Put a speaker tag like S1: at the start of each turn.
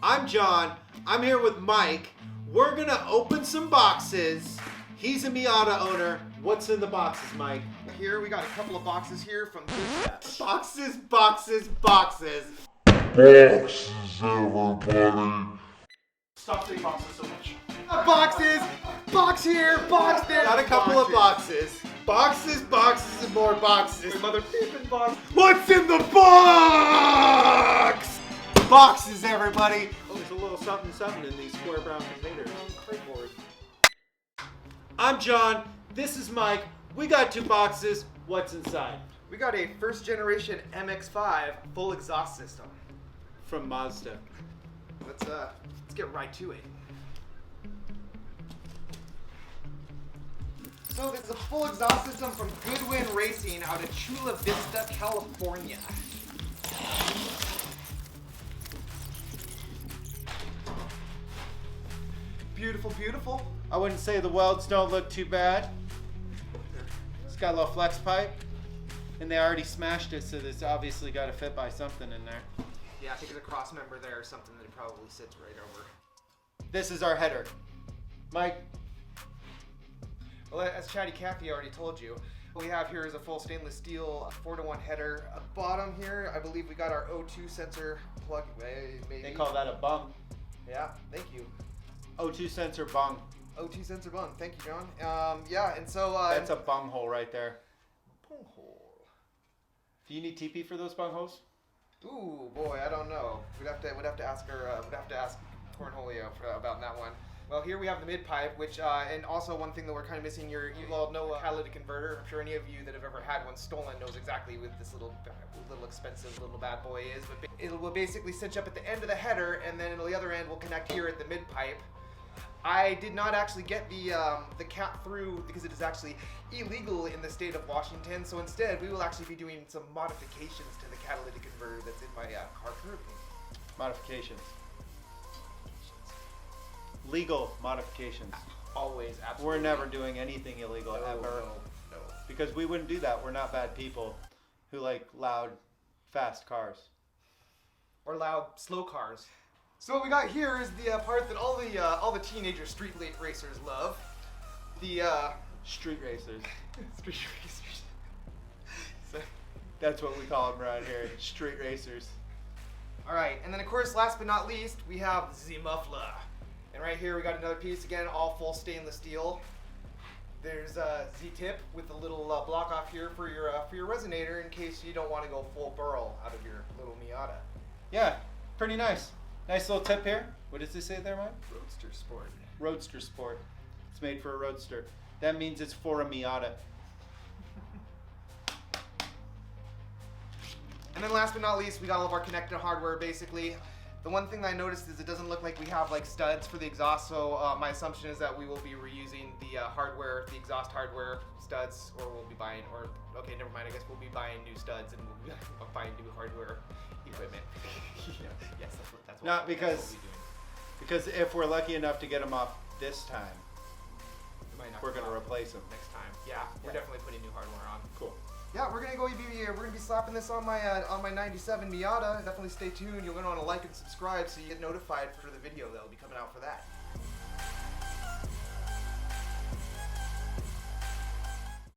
S1: I'm John. I'm here with Mike. We're gonna open some boxes. He's a Miata owner. What's in the boxes, Mike?
S2: Here we got a couple of boxes here from Goodwin.
S1: Boxes, boxes, boxes.
S3: Boxes, everybody.
S2: Stop saying boxes so much. Boxes! Box here, box there.
S1: Got a couple of boxes. Boxes, boxes, and more boxes.
S2: Mother peeping box.
S1: What's in the box? Boxes, everybody.
S2: Oh, there's a little something something in these square brown containers. Cardboard.
S1: I'm John. This is Mike. We got 2 boxes. What's inside?
S2: We got a first generation MX-5 full exhaust system.
S1: From Mazda.
S2: Let's get right to it. So this is a full exhaust system from Goodwin Racing out of Chula Vista, California. Beautiful, beautiful.
S1: I wouldn't say the welds don't look too bad. It's got a little flex pipe. And they already smashed it, so it's obviously got to fit by something in there.
S2: Yeah, I think there's a cross member there or something that it probably sits right over.
S1: This is our header. Mike.
S2: Well, as Chatty Cathy already told you, what we have here is a full stainless steel 4-to-1 header. At the bottom here, I believe we got our O2 sensor plug. Maybe.
S1: They call that a bung.
S2: Yeah, thank you.
S1: O2 sensor bung.
S2: O2 sensor bung. Thank you, John. Yeah, and so
S1: That's a bung hole right there.
S2: bung hole.
S1: Do you need TP for those bung holes?
S2: Ooh, boy, I don't know. We'd have to ask her. We'd have to ask Cornholio about that one. Well, here we have the mid pipe, which and also one thing that we're kind of missing. You all know a catalytic converter. I'm sure any of you that have ever had one stolen knows exactly what this little expensive little bad boy is. But it will basically cinch up at the end of the header, and then the other end will connect here at the mid pipe. I did not actually get the cap through because it is actually illegal in the state of Washington. So instead, we will actually be doing some modifications to the catalytic converter that's in my car currently.
S1: Modifications. Legal modifications.
S2: Always, absolutely.
S1: We're never doing anything illegal ever.
S2: No.
S1: Because we wouldn't do that. We're not bad people who like loud, fast cars.
S2: Or loud, slow cars. So what we got here is the part that all the teenager street racers love. The
S1: Street racers.
S2: street racers. So,
S1: That's what we call them around here. Street racers.
S2: all right, and then of course, last but not least, we have the muffler. And right here we got another piece again, all full stainless steel. There's a Z-tip with a little block off here for your resonator in case you don't want to go full burl out of your little Miata.
S1: Yeah, pretty nice. Nice little tip here. What does this say there, Mike?
S2: Roadster Sport.
S1: Roadster Sport. It's made for a roadster. That means it's for a Miata.
S2: And then last but not least, we got all of our connected hardware basically. The one thing that I noticed is it doesn't look like we have like studs for the exhaust, so my assumption is that we will be reusing the hardware, the exhaust hardware studs, or we'll be buying, or okay, never mind, I guess we'll be buying new studs and we'll be buying new hardware equipment. Yes, that's what
S1: Not because,
S2: we'll be doing.
S1: because if we're lucky enough to get them off this time,
S2: We might not
S1: we're
S2: come
S1: going to
S2: out
S1: replace them.
S2: next time. Yeah, we're definitely putting new hardware on.
S1: Cool.
S2: Yeah, we're gonna be slapping this on my '97 Miata. Definitely stay tuned. You're gonna want to like and subscribe so you get notified for the video that'll be coming out for that.